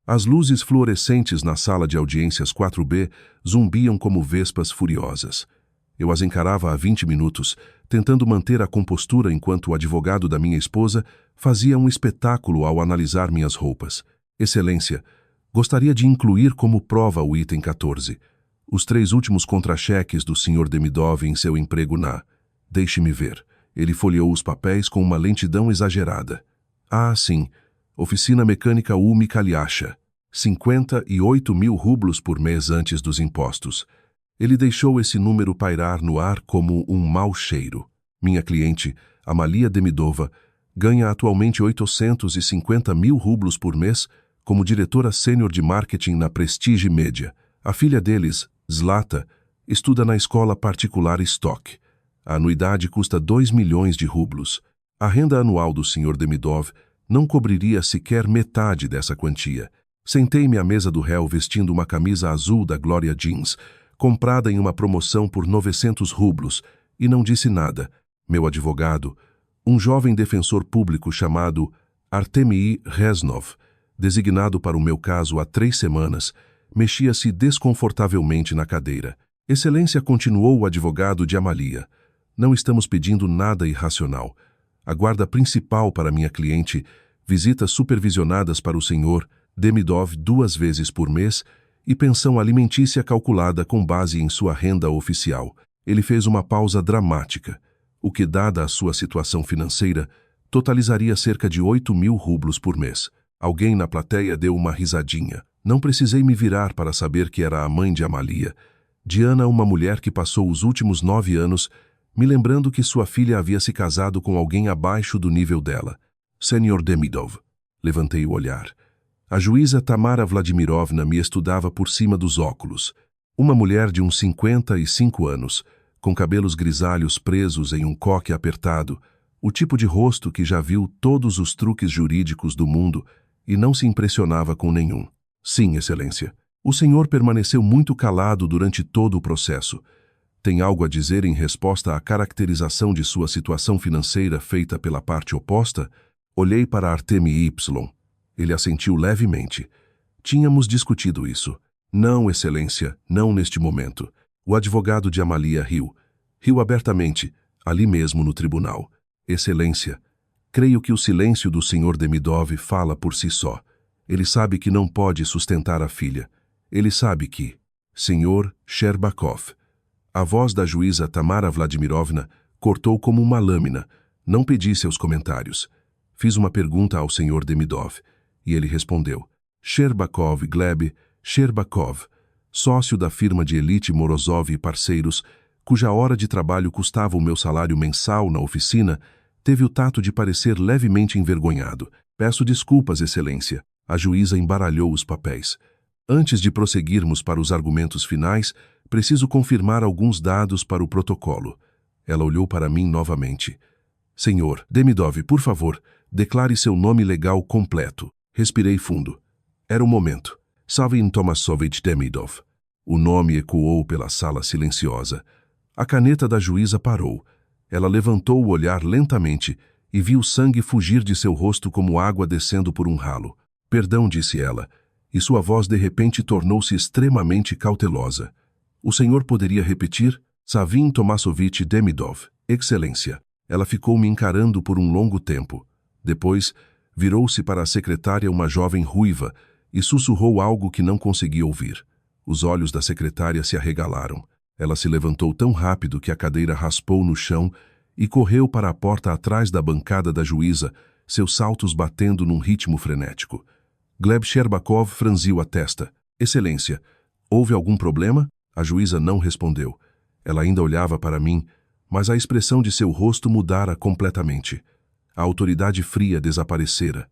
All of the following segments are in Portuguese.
As luzes fluorescentes na sala de audiências 4B zumbiam como vespas furiosas. Eu as encarava há 20 minutos, tentando manter a compostura enquanto o advogado da minha esposa fazia um espetáculo ao analisar minhas roupas. Excelência, gostaria de incluir como prova o item 14. Os 3 últimos contra-cheques do Sr. Demidov em seu emprego na... Deixe-me ver. Ele folheou os papéis com uma lentidão exagerada. Ah, sim. Oficina Mecânica U. Mikaliasha. 58 mil rublos por mês antes dos impostos. Ele deixou esse número pairar no ar como um mau cheiro. Minha cliente, Amalia Demidova, ganha atualmente 850 mil rublos por mês como diretora sênior de marketing na Prestige Media. A filha deles, Zlata, estuda na escola particular Stock. A anuidade custa 2 milhões de rublos. A renda anual do Sr. Demidov não cobriria sequer metade dessa quantia. Sentei-me à mesa do réu vestindo uma camisa azul da Gloria Jeans, comprada em uma promoção por 900 rublos, e não disse nada. Meu advogado, um jovem defensor público chamado Artemii Reznov, designado para o meu caso há 3 semanas, mexia-se desconfortavelmente na cadeira. Excelência, continuou o advogado de Amalia. Não estamos pedindo nada irracional. A guarda principal para minha cliente, visitas supervisionadas para o Sr. Demidov 2 vezes por mês e pensão alimentícia calculada com base em sua renda oficial. Ele fez uma pausa dramática, o que, dada a sua situação financeira, totalizaria cerca de 8 mil rublos por mês. Alguém na plateia deu uma risadinha. Não precisei me virar para saber que era a mãe de Amalia. Diana, uma mulher que passou os últimos 9 anos me lembrando que sua filha havia se casado com alguém abaixo do nível dela. Sr. Demidov. Levantei o olhar. A juíza Tamara Vladimirovna me estudava por cima dos óculos. Uma mulher de uns 55 anos, com cabelos grisalhos presos em um coque apertado, o tipo de rosto que já viu todos os truques jurídicos do mundo e não se impressionava com nenhum. Sim, Excelência. O senhor permaneceu muito calado durante todo o processo. Tem algo a dizer em resposta à caracterização de sua situação financeira feita pela parte oposta? Olhei para Artemii Y. Ele assentiu levemente. Tínhamos discutido isso. Não, Excelência, não neste momento. O advogado de Amalia riu. Riu abertamente, ali mesmo no tribunal. Excelência, creio que o silêncio do Sr. Demidov fala por si só. Ele sabe que não pode sustentar a filha. Ele sabe que... Sr. Sherbakov. A voz da juíza Tamara Vladimirovna cortou como uma lâmina. Não pedi seus comentários. Fiz uma pergunta ao Sr. Demidov, e ele respondeu. Sherbakov Gleb Sherbakov, sócio da firma de elite Morozov e Parceiros, cuja hora de trabalho custava o meu salário mensal na oficina, teve o tato de parecer levemente envergonhado. Peço desculpas, Excelência. A juíza embaralhou os papéis. Antes de prosseguirmos para os argumentos finais, preciso confirmar alguns dados para o protocolo. Ela olhou para mim novamente. Senhor Demidov, por favor, declare seu nome legal completo. Respirei fundo. Era o momento. Savin Tomasovich Demidov. O nome ecoou pela sala silenciosa. A caneta da juíza parou. Ela levantou o olhar lentamente e viu sangue fugir de seu rosto como água descendo por um ralo. Perdão, disse ela, e sua voz de repente tornou-se extremamente cautelosa. O senhor poderia repetir? Savin Tomasovich Demidov, Excelência. Ela ficou me encarando por um longo tempo. Depois, virou-se para a secretária, uma jovem ruiva, e sussurrou algo que não consegui ouvir. Os olhos da secretária se arregalaram. Ela se levantou tão rápido que a cadeira raspou no chão e correu para a porta atrás da bancada da juíza, seus saltos batendo num ritmo frenético. Gleb Sherbakov franziu a testa. Excelência, houve algum problema? A juíza não respondeu. Ela ainda olhava para mim, mas a expressão de seu rosto mudara completamente. A autoridade fria desaparecera.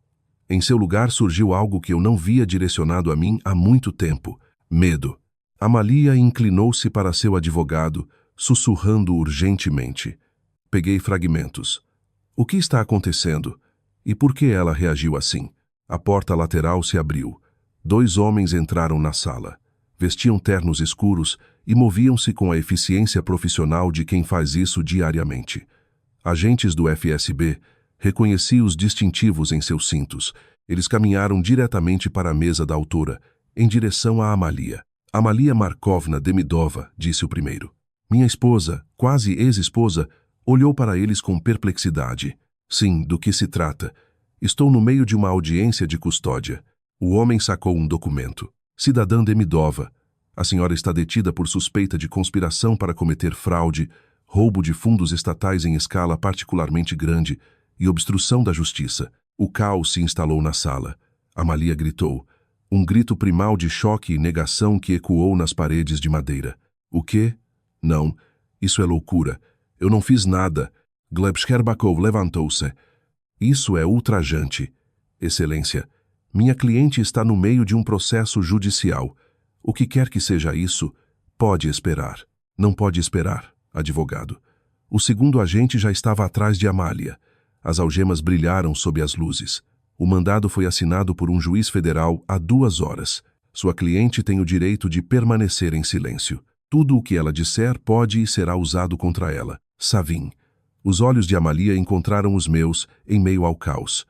Em seu lugar surgiu algo que eu não via direcionado a mim há muito tempo. Medo. Amalia inclinou-se para seu advogado, sussurrando urgentemente. Peguei fragmentos. O que está acontecendo? E por que ela reagiu assim? A porta lateral se abriu. 2 homens entraram na sala. Vestiam ternos escuros e moviam-se com a eficiência profissional de quem faz isso diariamente. Agentes do FSB, reconheci os distintivos em seus cintos Eles caminharam diretamente para a mesa da autora, em direção a Amalia. Amalia Markovna Demidova, disse o primeiro. Minha esposa, quase ex-esposa, olhou para eles com perplexidade. Sim, do que se trata? Estou no meio de uma audiência de custódia. O homem sacou um documento. Cidadã Demidova, a senhora está detida por suspeita de conspiração para cometer fraude, roubo de fundos estatais em escala particularmente grande e obstrução da justiça. O caos se instalou na sala. Amalia gritou. Um grito primal de choque e negação que ecoou nas paredes de madeira. O quê? Não, isso é loucura. Eu não fiz nada. Gleb Sherbakov levantou-se. Isso é ultrajante. Excelência, minha cliente está no meio de um processo judicial. O que quer que seja isso, pode esperar. Não pode esperar, advogado. O segundo agente já estava atrás de Amália. As algemas brilharam sob as luzes. O mandado foi assinado por um juiz federal há 2 horas. Sua cliente tem o direito de permanecer em silêncio. Tudo o que ela disser pode e será usado contra ela. Savin. Os olhos de Amalia encontraram os meus em meio ao caos.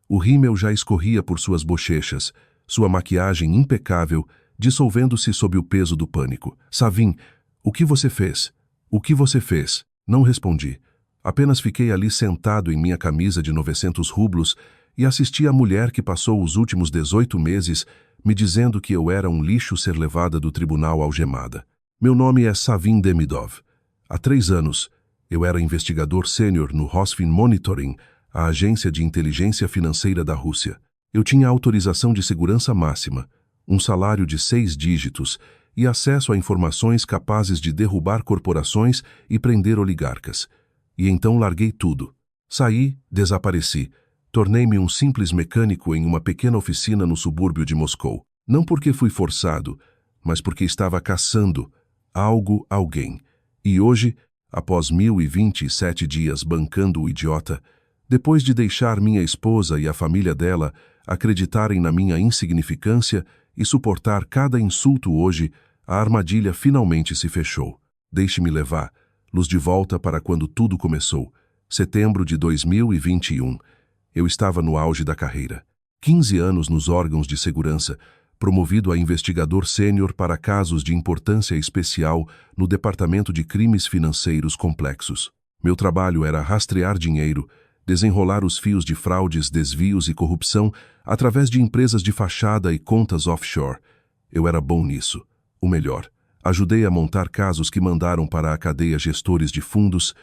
O rímel já escorria por suas bochechas, sua maquiagem impecável, dissolvendo-se sob o peso do pânico. Savin, o que você fez? O que você fez? Não respondi. Apenas fiquei ali sentado em minha camisa de 900 rublos e assisti a mulher que passou os últimos 18 meses me dizendo que eu era um lixo ser levada do tribunal algemada. Meu nome é Savin Demidov. Há 3 anos, eu era investigador sênior no Rosfin Monitoring, a agência de inteligência financeira da Rússia. Eu tinha autorização de segurança máxima, um salário de 6 dígitos e acesso a informações capazes de derrubar corporações e prender oligarcas. E então larguei tudo. Saí, desapareci. Tornei-me um simples mecânico em uma pequena oficina no subúrbio de Moscou. Não porque fui forçado, mas porque estava caçando alguém. E hoje, após 1027 dias bancando o idiota, depois de deixar minha esposa e a família dela acreditarem na minha insignificância e suportar cada insulto hoje, a armadilha finalmente se fechou. Deixe-me levá-los de volta para quando tudo começou. Setembro de 2021. Eu estava no auge da carreira. 15 anos nos órgãos de segurança, promovido a investigador sênior para casos de importância especial no Departamento de Crimes Financeiros Complexos. Meu trabalho era rastrear dinheiro, desenrolar os fios de fraudes, desvios e corrupção através de empresas de fachada e contas offshore. Eu era bom nisso. O melhor. Ajudei a montar casos que mandaram para a cadeia gestores de fundos,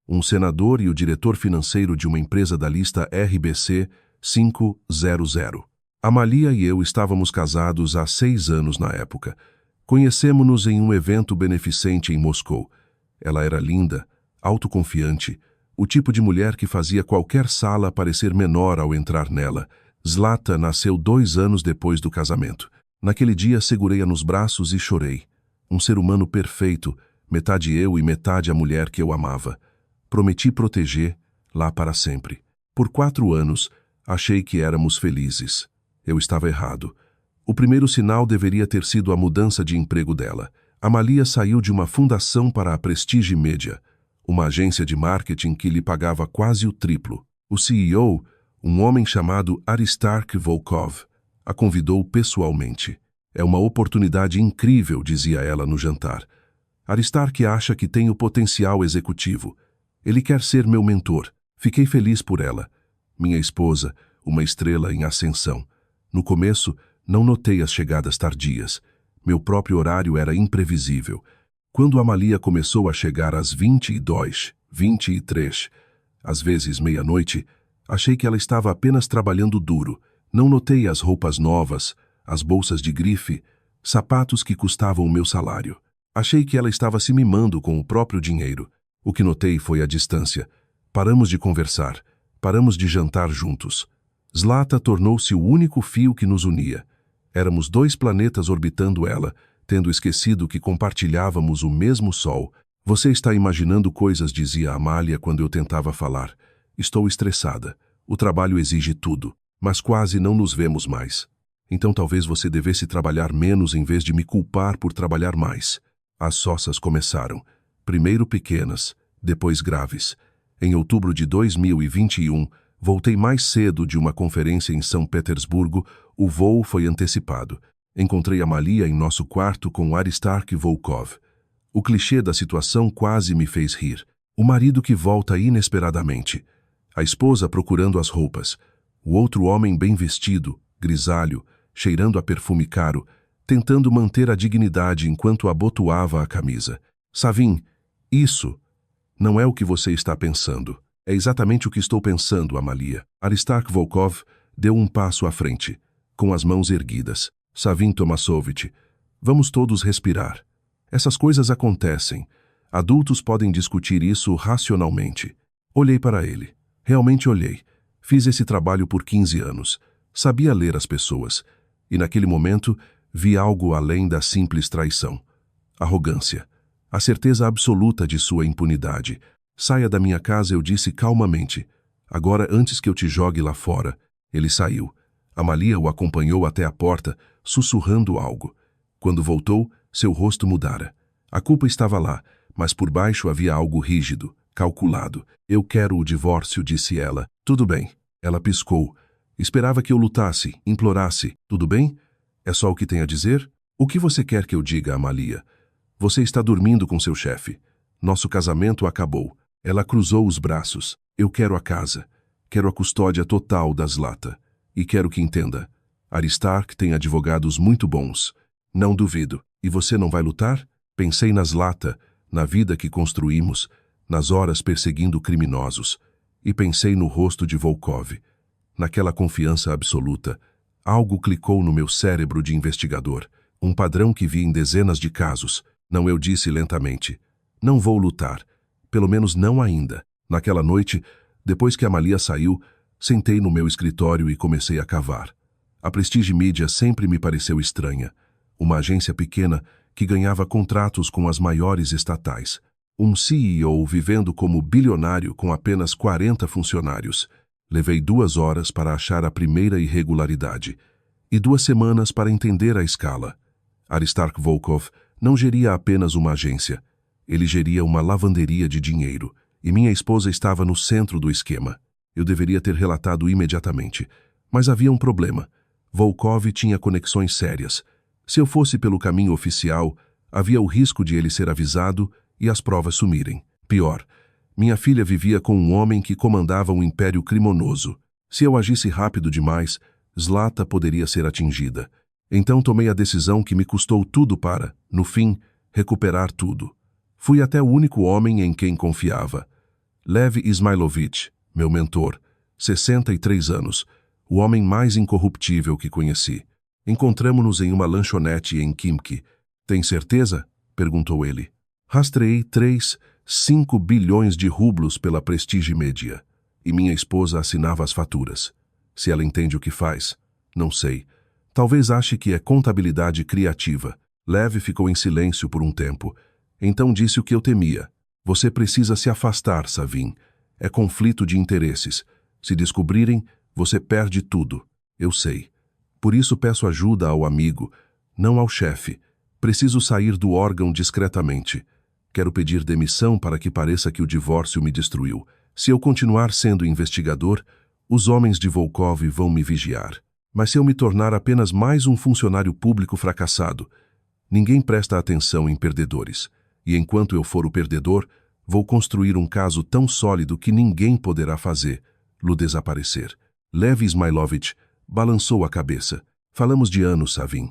um senador e o diretor financeiro de uma empresa da lista RBC 500. Amalia e eu estávamos casados há 6 anos na época. Conhecemos-nos em um evento beneficente em Moscou. Ela era linda, autoconfiante, o tipo de mulher que fazia qualquer sala parecer menor ao entrar nela. Zlata nasceu 2 anos depois do casamento. Naquele dia segurei-a nos braços e chorei. Um ser humano perfeito, metade eu e metade a mulher que eu amava. Prometi proteger-la para sempre. Por 4 anos, achei que éramos felizes. Eu estava errado. O primeiro sinal deveria ter sido a mudança de emprego dela. Amalia saiu de uma fundação para a Prestige Media, uma agência de marketing que lhe pagava quase o triplo. O CEO, um homem chamado Aristark Volkov, a convidou pessoalmente. É uma oportunidade incrível, dizia ela no jantar. Aristark acha que tenho potencial executivo. Ele quer ser meu mentor. Fiquei feliz por ela. Minha esposa, uma estrela em ascensão. No começo, não notei as chegadas tardias. Meu próprio horário era imprevisível. Quando Amalia começou a chegar às 22, 23, às vezes meia-noite, achei que ela estava apenas trabalhando duro. Não notei as roupas novas, as bolsas de grife, sapatos que custavam o meu salário. Achei que ela estava se mimando com o próprio dinheiro. O que notei foi a distância. Paramos de conversar. Paramos de jantar juntos. Zlata tornou-se o único fio que nos unia. Éramos 2 planetas orbitando ela, tendo esquecido que compartilhávamos o mesmo sol. Você está imaginando coisas, dizia Amália quando eu tentava falar. Estou estressada. O trabalho exige tudo, mas quase não nos vemos mais. Então talvez você devesse trabalhar menos em vez de me culpar por trabalhar mais. As sossas começaram. Primeiro pequenas, depois graves. Em outubro de 2021, Voltei mais cedo de uma conferência em São Petersburgo, o voo foi antecipado. Encontrei Amalia em nosso quarto com Aristark Volkov. O clichê da situação quase me fez rir. O marido que volta inesperadamente. A esposa procurando as roupas. O outro homem bem vestido, grisalho, cheirando a perfume caro, tentando manter a dignidade enquanto abotoava a camisa. Savin, isso não é o que você está pensando. É exatamente o que estou pensando, Amalia. Aristark Volkov deu um passo à frente, com as mãos erguidas. Savin Tomassovich, vamos todos respirar. Essas coisas acontecem. Adultos podem discutir isso racionalmente. Olhei para ele. Realmente olhei. Fiz esse trabalho por 15 anos. Sabia ler as pessoas. E naquele momento, vi algo além da simples traição. Arrogância. A certeza absoluta de sua impunidade. Saia da minha casa, eu disse calmamente. Agora, antes que eu te jogue lá fora. Ele saiu. Amalia o acompanhou até a porta, sussurrando algo. Quando voltou, seu rosto mudara. A culpa estava lá, mas por baixo havia algo rígido, calculado. Eu quero o divórcio, disse ela. Tudo bem. Ela piscou. Esperava que eu lutasse, implorasse. Tudo bem? É só o que tem a dizer? O que você quer que eu diga, Amalia? Você está dormindo com seu chefe. Nosso casamento acabou. Ela cruzou os braços. Eu quero a casa. Quero a custódia total da Zlata. E quero que entenda. Aristark tem advogados muito bons. Não duvido. E você não vai lutar? Pensei na Zlata, na vida que construímos, nas horas perseguindo criminosos. E pensei no rosto de Volkov. Naquela confiança absoluta, algo clicou no meu cérebro de investigador. Um padrão que vi em dezenas de casos. Não, eu disse lentamente. Não vou lutar. Pelo menos não ainda. Naquela noite, depois que Amalia saiu, sentei no meu escritório e comecei a cavar. A Prestige Media sempre me pareceu estranha. Uma agência pequena que ganhava contratos com as maiores estatais. Um CEO vivendo como bilionário com apenas 40 funcionários. Levei 2 horas para achar a primeira irregularidade. E 2 semanas para entender a escala. Aristark Volkov não geria apenas uma agência. Ele geria uma lavanderia de dinheiro. E minha esposa estava no centro do esquema. Eu deveria ter relatado imediatamente. Mas havia um problema. Volkov tinha conexões sérias. Se eu fosse pelo caminho oficial, havia o risco de ele ser avisado e as provas sumirem. Pior, minha filha vivia com um homem que comandava um império criminoso. Se eu agisse rápido demais, Zlata poderia ser atingida. Então tomei a decisão que me custou tudo para, no fim, recuperar tudo. Fui até o único homem em quem confiava. Lev Ismailovich, meu mentor, 63 anos, o homem mais incorruptível que conheci. Encontramo-nos em uma lanchonete em Khimki. Tem certeza? Perguntou ele. Rastreei 5 bilhões de rublos pela Prestige Media. E minha esposa assinava as faturas. Se ela entende o que faz, não sei. Talvez ache que é contabilidade criativa. Lev ficou em silêncio por um tempo. Então disse o que eu temia. Você precisa se afastar, Savin. É conflito de interesses. Se descobrirem, você perde tudo. Eu sei. Por isso peço ajuda ao amigo, não ao chefe. Preciso sair do órgão discretamente. Quero pedir demissão para que pareça que o divórcio me destruiu. Se eu continuar sendo investigador, os homens de Volkov vão me vigiar. Mas se eu me tornar apenas mais um funcionário público fracassado, ninguém presta atenção em perdedores. E enquanto eu for o perdedor, vou construir um caso tão sólido que ninguém poderá fazer-lo desaparecer. Lev Ismailovich balançou a cabeça. Falamos de anos, Savin.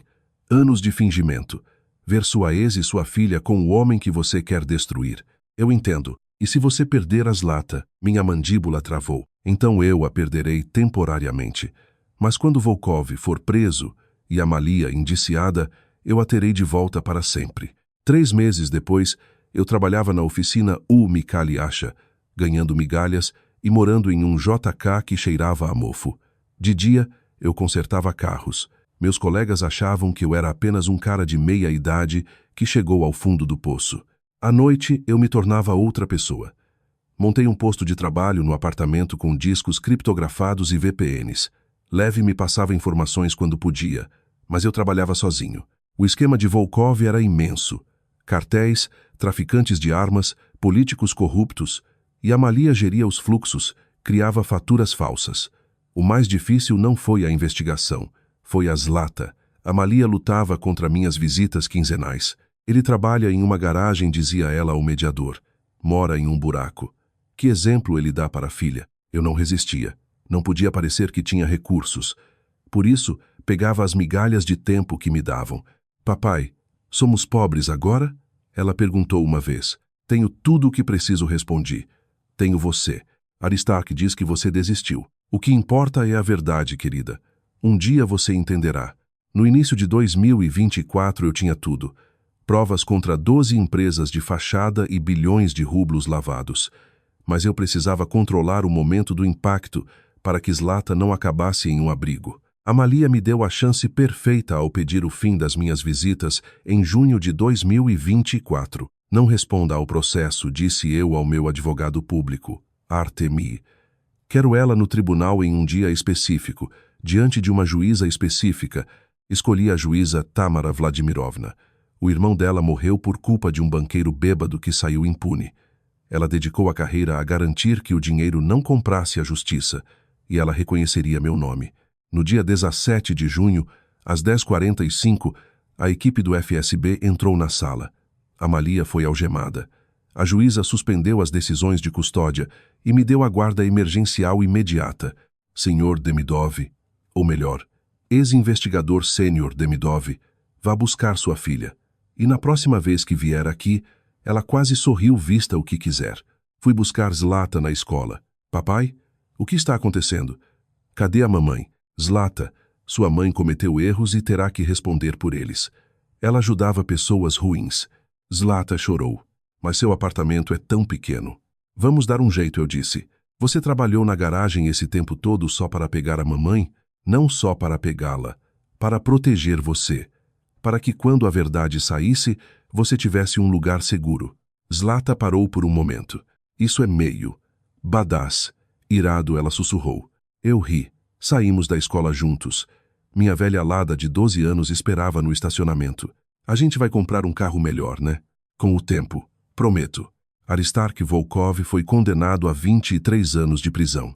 Anos de fingimento. Ver sua ex e sua filha com o homem que você quer destruir. Eu entendo. E se você perder a Zlata, minha mandíbula travou. Então eu a perderei temporariamente. Mas quando Volkov for preso e Amalia indiciada, eu a terei de volta para sempre. 3 meses depois, eu trabalhava na oficina U Mikhail Asha, ganhando migalhas e morando em um JK que cheirava a mofo. De dia, eu consertava carros. Meus colegas achavam que eu era apenas um cara de meia idade que chegou ao fundo do poço. À noite, eu me tornava outra pessoa. Montei um posto de trabalho no apartamento com discos criptografados e VPNs. Lev me passava informações quando podia, mas eu trabalhava sozinho. O esquema de Volkov era imenso. Cartéis, traficantes de armas, políticos corruptos, e Amalia geria os fluxos, criava faturas falsas. O mais difícil não foi a investigação, foi a Zlata. Amalia lutava contra minhas visitas quinzenais. Ele trabalha em uma garagem, dizia ela ao mediador. Mora em um buraco. Que exemplo ele dá para a filha? Eu não resistia. Não podia parecer que tinha recursos. Por isso, pegava as migalhas de tempo que me davam. Papai, somos pobres agora? Ela perguntou uma vez. Tenho tudo o que preciso, respondi. Tenho você. Aristarque diz que você desistiu. O que importa é a verdade, querida. Um dia você entenderá. No início de 2024 eu tinha tudo. Provas contra 12 empresas de fachada e bilhões de rublos lavados. Mas eu precisava controlar o momento do impacto para que Zlata não acabasse em um abrigo. Amalia me deu a chance perfeita ao pedir o fim das minhas visitas em junho de 2024. Não responda ao processo, disse eu ao meu advogado público, Artemi. Quero ela no tribunal em um dia específico, diante de uma juíza específica. Escolhi a juíza Tamara Vladimirovna. O irmão dela morreu por culpa de um banqueiro bêbado que saiu impune. Ela dedicou a carreira a garantir que o dinheiro não comprasse a justiça, e ela reconheceria meu nome. No dia 17 de junho, às 10h45, a equipe do FSB entrou na sala. Amalia foi algemada. A juíza suspendeu as decisões de custódia e me deu a guarda emergencial imediata. Senhor Demidov, ou melhor, ex-investigador sênior Demidov, vá buscar sua filha. E na próxima vez que vier aqui, ela quase sorriu vista o que quiser. Fui buscar Zlata na escola. Papai, o que está acontecendo? Cadê a mamãe? Zlata, sua mãe cometeu erros e terá que responder por eles. Ela ajudava pessoas ruins. Zlata chorou. Mas seu apartamento é tão pequeno. Vamos dar um jeito, eu disse. Você trabalhou na garagem esse tempo todo só para pegar a mamãe? Não só para pegá-la, para proteger você. Para que quando a verdade saísse, você tivesse um lugar seguro. Zlata parou por um momento. Isso é meio. Badass. Irado, ela sussurrou. Eu ri. Saímos da escola juntos. Minha velha Lada de 12 anos esperava no estacionamento. A gente vai comprar um carro melhor, né? Com o tempo. Prometo. Aristarque Volkov foi condenado a 23 anos de prisão.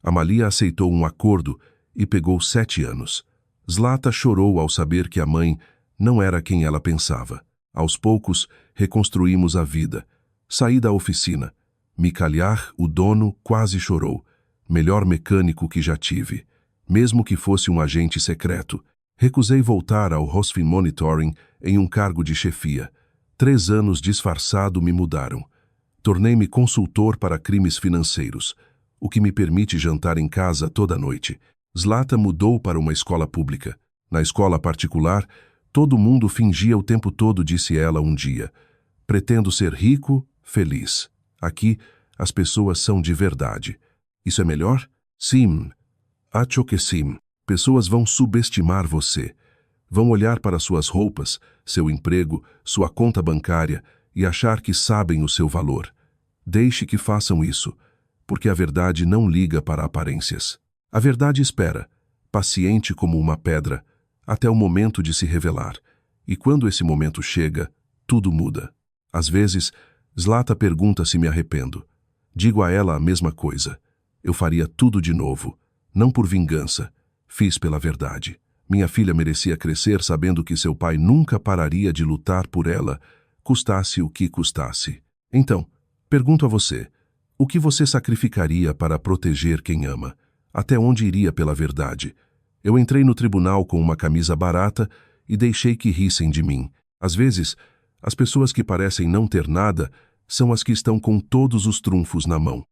Amalia aceitou um acordo e pegou 7 anos. Zlata chorou ao saber que a mãe não era quem ela pensava. Aos poucos, reconstruímos a vida. Saí da oficina. Mikhailiar, o dono, quase chorou. Melhor mecânico que já tive. Mesmo que fosse um agente secreto. Recusei voltar ao Rosfin Monitoring em um cargo de chefia. 3 anos disfarçado me mudaram. Tornei-me consultor para crimes financeiros, o que me permite jantar em casa toda noite. Zlata mudou para uma escola pública. Na escola particular, todo mundo fingia o tempo todo, disse ela um dia. Pretendo ser rico, feliz. Aqui, as pessoas são de verdade. Isso é melhor? Sim. Acho que sim. Pessoas vão subestimar você. Vão olhar para suas roupas, seu emprego, sua conta bancária e achar que sabem o seu valor. Deixe que façam isso, porque a verdade não liga para aparências. A verdade espera, paciente como uma pedra, até o momento de se revelar. E quando esse momento chega, tudo muda. Às vezes, Zlata pergunta se me arrependo. Digo a ela a mesma coisa. Eu faria tudo de novo, não por vingança. Fiz pela verdade. Minha filha merecia crescer sabendo que seu pai nunca pararia de lutar por ela, custasse o que custasse. Então, pergunto a você, o que você sacrificaria para proteger quem ama? Até onde iria pela verdade? Eu entrei no tribunal com uma camisa barata e deixei que rissem de mim. Às vezes, as pessoas que parecem não ter nada são as que estão com todos os trunfos na mão.